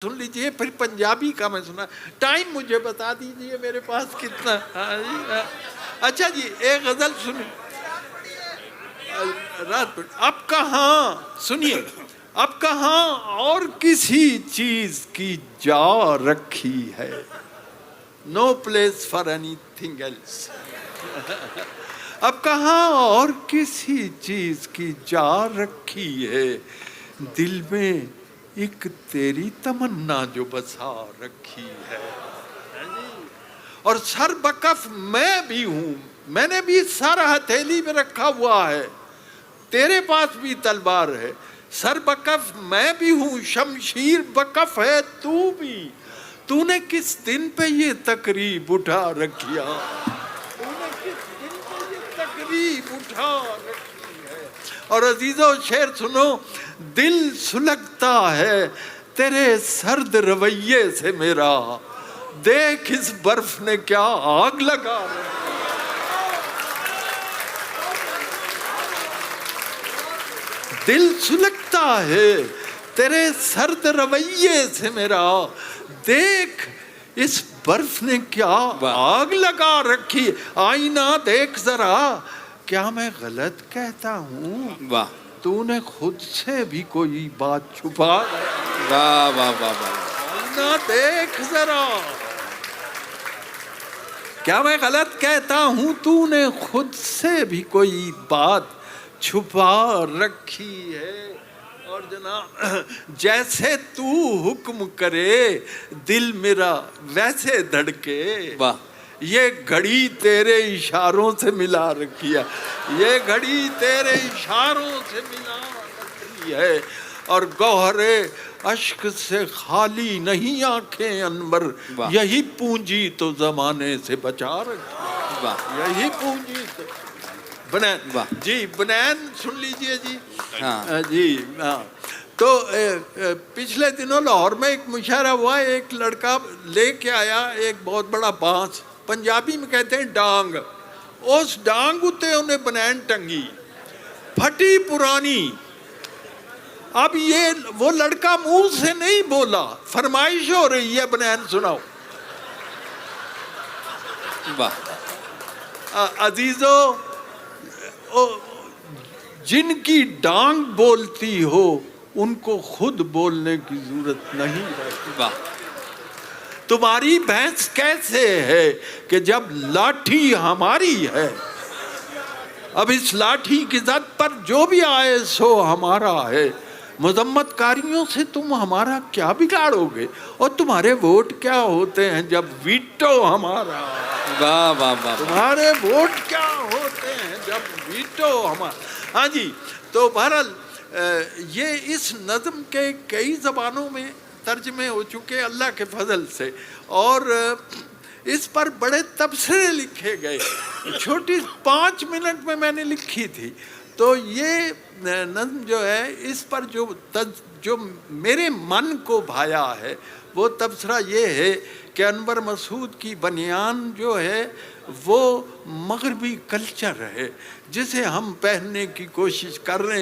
سن لیجئے پھر پنجابی کا میں سنا. ٹائم مجھے بتا دیجئے میرے پاس کتنا. اچھا جی ایک غزل سنیں. اب کہاں سنیے، اب کہاں اور کسی چیز کی جا رکھی ہے. نو place for any thing else. اب کہاں اور کسی چیز کی جا رکھی ہے، دل میں ایک تیری تمنا جو بسا رکھی ہے. اور سر بکف میں بھی ہوں، میں نے بھی سر ہتھیلی میں رکھا ہوا ہے، تیرے پاس بھی تلوار ہے. سر بکف میں بھی ہوں، شمشیر بکف ہے تو بھی. تو نے کس دن پہ یہ تقریب اٹھا رکھیا، تو نے کس دن پہ یہ تقریب اٹھا رکھی ہے. اور عزیزو شعر سنو. دل سلگتا ہے تیرے سرد رویے سے میرا، دیکھ اس برف نے کیا آگ لگا رکھی. دل سلگتا ہے تیرے سرد رویے سے میرا، دیکھ اس برف نے کیا آگ لگا رکھی. آئینہ دیکھ ذرا، کیا میں غلط کہتا ہوں؟ واہ، تو نے خود سے بھی کوئی بات چھپا. واہ واہ واہ واہ. آئینہ دیکھ ذرا، کیا میں غلط کہتا ہوں؟ تو نے خود سے بھی کوئی بات چھپا رکھی ہے. اور جناب جیسے تو حکم کرے دل میرا ویسے دھڑکے. واہ، یہ گھڑی تیرے اشاروں سے ملا رکھی ہے، یہ گھڑی تیرے اشاروں سے ملا رکھی ہے. اور گوہر اشک سے خالی نہیں آنکھیں انور، یہی پونجی تو زمانے سے بچا رکھی. یہی پونجی تو بنین. جی بنین سن لیجئے جی. جی ہاں. تو پچھلے دنوں لاہور میں ایک مشاعرہ ہوا. ایک لڑکا لے کے آیا ایک بہت بڑا بانس، پنجابی میں کہتے ہیں ڈانگ. اس ڈانگ اتے انہیں بنین ٹنگی پھٹی پرانی. اب یہ وہ لڑکا منہ سے نہیں بولا، فرمائش ہو رہی ہے بنین سناؤ. عزیزو جن کی ڈانگ بولتی ہو ان کو خود بولنے کی ضرورت نہیں رہتی. تمہاری بحث کیسے ہے کہ جب لاٹھی ہماری ہے، اب اس لاٹھی کی زد پر جو بھی آئے سو ہمارا ہے. مذمت کاریوں سے تم ہمارا کیا بگاڑو گے، اور تمہارے ووٹ کیا ہوتے ہیں جب ویٹو ہمارا. واہ واہ واہ. تمہارے ووٹ کیا ہوتے ہیں جب ویٹو ہمارا. ہاں جی. تو بہرحال یہ اس نظم کے کئی زبانوں میں ترجمے ہو چکے اللہ کے فضل سے، اور اس پر بڑے تبصرے لکھے گئے. چھوٹی 5 منٹ میں نے لکھی تھی. تو یہ نظم جو ہے اس پر جو میرے من کو بھایا ہے وہ تبصرہ یہ ہے کہ انور مسعود کی بنیان جو ہے وہ مغربی کلچر ہے جسے ہم پہننے کی کوشش کر رہے ہیں.